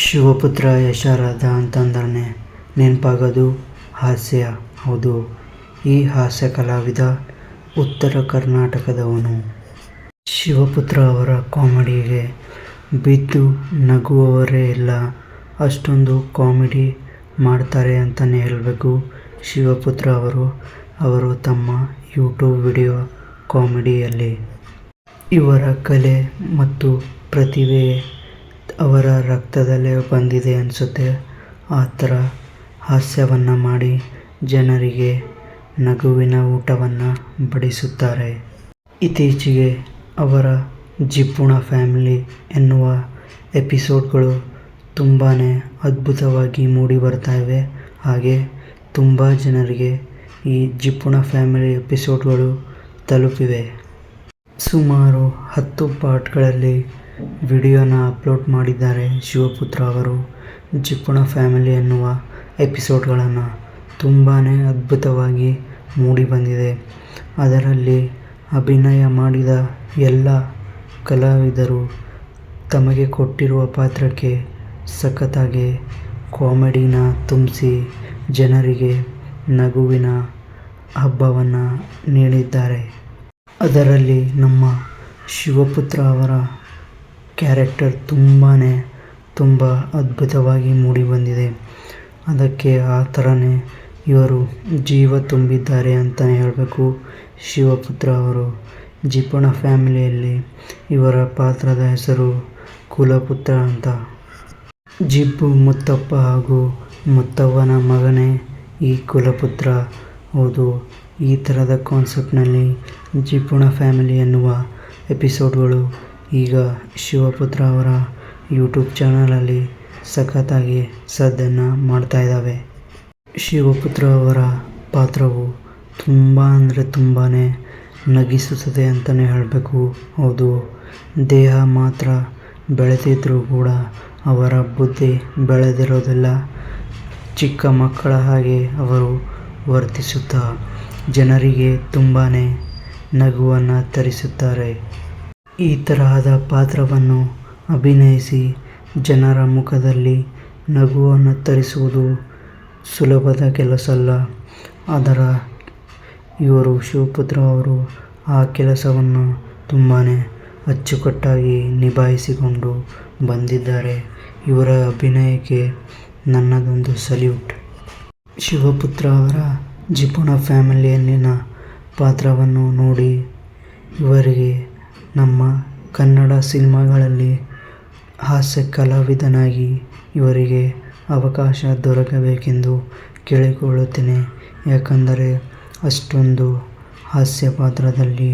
ಶಿವಪುತ್ರ ಯಶಾರಾಧ ಅಂತಂದ್ರೆ ನೆನಪಾಗೋದು ಹಾಸ್ಯ. ಹೌದು, ಈ ಹಾಸ್ಯ ಕಲಾವಿದ ಉತ್ತರ ಕರ್ನಾಟಕದವನು. ಶಿವಪುತ್ರ ಅವರ ಕಾಮಿಡಿಗೆ ಬಿದ್ದು ನಗುವವರೇ ಇಲ್ಲ. ಅಷ್ಟೊಂದು ಕಾಮಿಡಿ ಮಾಡ್ತಾರೆ ಅಂತಲೇ ಹೇಳಬೇಕು ಶಿವಪುತ್ರ ಅವರು ತಮ್ಮ ಯೂಟ್ಯೂಬ್ ವಿಡಿಯೋ ಕಾಮಿಡಿಯಲ್ಲಿ. ಇವರ ಕಲೆ ಮತ್ತು ಪ್ರತಿಭೆ ಅವರ ರಕ್ತದಲ್ಲೇ ಬಂದಿದೆ ಅನಿಸುತ್ತೆ. ಆ ಥರ ಹಾಸ್ಯವನ್ನು ಮಾಡಿ ಜನರಿಗೆ ನಗುವಿನ ಊಟವನ್ನು ಬಡಿಸುತ್ತಾರೆ. ಇತ್ತೀಚೆಗೆ ಅವರ ಜಿಪುಣ ಫ್ಯಾಮಿಲಿ ಎನ್ನುವ ಎಪಿಸೋಡ್ಗಳು ತುಂಬಾ ಅದ್ಭುತವಾಗಿ ಮೂಡಿ ಬರ್ತಾ ಇವೆ. ಹಾಗೆ ತುಂಬ ಜನರಿಗೆ ಈ ಜಿಪುಣ ಫ್ಯಾಮಿಲಿ ಎಪಿಸೋಡ್ಗಳು ತಲುಪಿವೆ. ಸುಮಾರು 10 ಪಾರ್ಟ್ಗಳಲ್ಲಿ ವಿಡಿಯೋನ ಅಪ್ಲೋಡ್ ಮಾಡಿದ್ದಾರೆ ಶಿವಪುತ್ರ ಅವರು. ಜಿಪುಣ ಫ್ಯಾಮಿಲಿ ಎನ್ನುವ ಎಪಿಸೋಡ್ಗಳನ್ನು ತುಂಬಾ ಅದ್ಭುತವಾಗಿ ಮೂಡಿ ಬಂದಿದೆ. ಅದರಲ್ಲಿ ಅಭಿನಯ ಮಾಡಿದ ಎಲ್ಲ ಕಲಾವಿದರು ತಮಗೆ ಕೊಟ್ಟಿರುವ ಪಾತ್ರಕ್ಕೆ ಸಖತ್ತಾಗಿ ಕಾಮಿಡಿನ ತುಂಬಿಸಿ ಜನರಿಗೆ ನಗುವಿನ ಹಬ್ಬವನ್ನು ನೀಡಿದ್ದಾರೆ. ಅದರಲ್ಲಿ ನಮ್ಮ ಶಿವಪುತ್ರ ಅವರ ಕ್ಯಾರೆಕ್ಟರ್ ತುಂಬ ಅದ್ಭುತವಾಗಿ ಮೂಡಿಬಂದಿದೆ. ಅದಕ್ಕೆ ಆ ಥರನೇ ಇವರು ಜೀವ ತುಂಬಿದ್ದಾರೆ ಅಂತಲೇ ಹೇಳಬೇಕು ಶಿವಪುತ್ರ ಅವರು. ಜಿಪುಣ ಫ್ಯಾಮಿಲಿಯಲ್ಲಿ ಇವರ ಪಾತ್ರದ ಹೆಸರು ಕುಲಪುತ್ರ ಅಂತ. ಜಿಬ್ಬು ಮುತ್ತಪ್ಪ ಹಾಗೂ ಮುತ್ತವ್ವನ ಮಗನೇ ಈ ಕುಲಪುತ್ರ. ಹೌದು, ಈ ಥರದ ಕಾನ್ಸೆಪ್ಟ್ನಲ್ಲಿ ಜಿಪುಣ ಫ್ಯಾಮಿಲಿ ಎನ್ನುವ ಎಪಿಸೋಡ್ಗಳು ಈಗ ಶಿವಪುತ್ರ ಅವರ ಯೂಟ್ಯೂಬ್ ಚಾನಲಲ್ಲಿ ಸಖತ್ತಾಗಿ ಸದ್ದನ್ನು ಮಾಡ್ತಾ ಇದ್ದಾವೆ. ಶಿವಪುತ್ರ ಅವರ ಪಾತ್ರವು ತುಂಬಾ ನಗಿಸುತ್ತದೆ ಅಂತಲೇ ಹೇಳಬೇಕು. ಹೌದು, ದೇಹ ಮಾತ್ರ ಬೆಳೆದಿದ್ರೂ ಕೂಡ ಅವರ ಬುದ್ಧಿ ಬೆಳೆದಿರೋದಿಲ್ಲ. ಚಿಕ್ಕ ಮಕ್ಕಳ ಹಾಗೆ ಅವರು ವರ್ತಿಸುತ್ತಾ ಜನರಿಗೆ ತುಂಬಾ ನಗುವನ್ನು ತರಿಸುತ್ತಾರೆ. ಈ ತರಹದ ಪಾತ್ರವನ್ನು ಅಭಿನಯಿಸಿ ಜನರ ಮುಖದಲ್ಲಿ ನಗುವನ್ನು ತರಿಸುವುದು ಸುಲಭದ ಕೆಲಸ ಅಲ್ಲ. ಆದರೆ ಇವರು ಶಿವಪುತ್ರ ಅವರು ಆ ಕೆಲಸವನ್ನು ತುಂಬಾ ಅಚ್ಚುಕಟ್ಟಾಗಿ ನಿಭಾಯಿಸಿಕೊಂಡು ಬಂದಿದ್ದಾರೆ. ಇವರ ಅಭಿನಯಕ್ಕೆ ನನ್ನದೊಂದು ಸಲ್ಯೂಟ್. ಶಿವಪುತ್ರ ಅವರ ಜಿಪುಣ ಫ್ಯಾಮಿಲಿಯಲ್ಲಿನ ಪಾತ್ರವನ್ನು ನೋಡಿ ಇವರಿಗೆ ನಮ್ಮ ಕನ್ನಡ ಸಿನಿಮಾಗಳಲ್ಲಿ ಹಾಸ್ಯ ಕಲಾವಿದನಾಗಿ ಇವರಿಗೆ ಅವಕಾಶ ದೊರಕಬೇಕೆಂದು ಕೇಳಿಕೊಳ್ಳುತ್ತೇನೆ. ಯಾಕಂದರೆ ಅಷ್ಟೊಂದು ಹಾಸ್ಯ ಪಾತ್ರದಲ್ಲಿ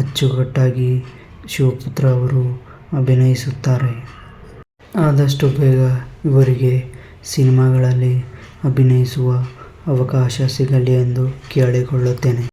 ಅಚ್ಚುಕಟ್ಟಾಗಿ ಶಿವಪುತ್ರ ಅವರು ಅಭಿನಯಿಸುತ್ತಾರೆ. ಆದಷ್ಟು ಬೇಗ ಇವರಿಗೆ ಸಿನಿಮಾಗಳಲ್ಲಿ ಅಭಿನಯಿಸುವ ಅವಕಾಶ ಸಿಗಲಿ ಎಂದು ಕೇಳಿಕೊಳ್ಳುತ್ತೇನೆ.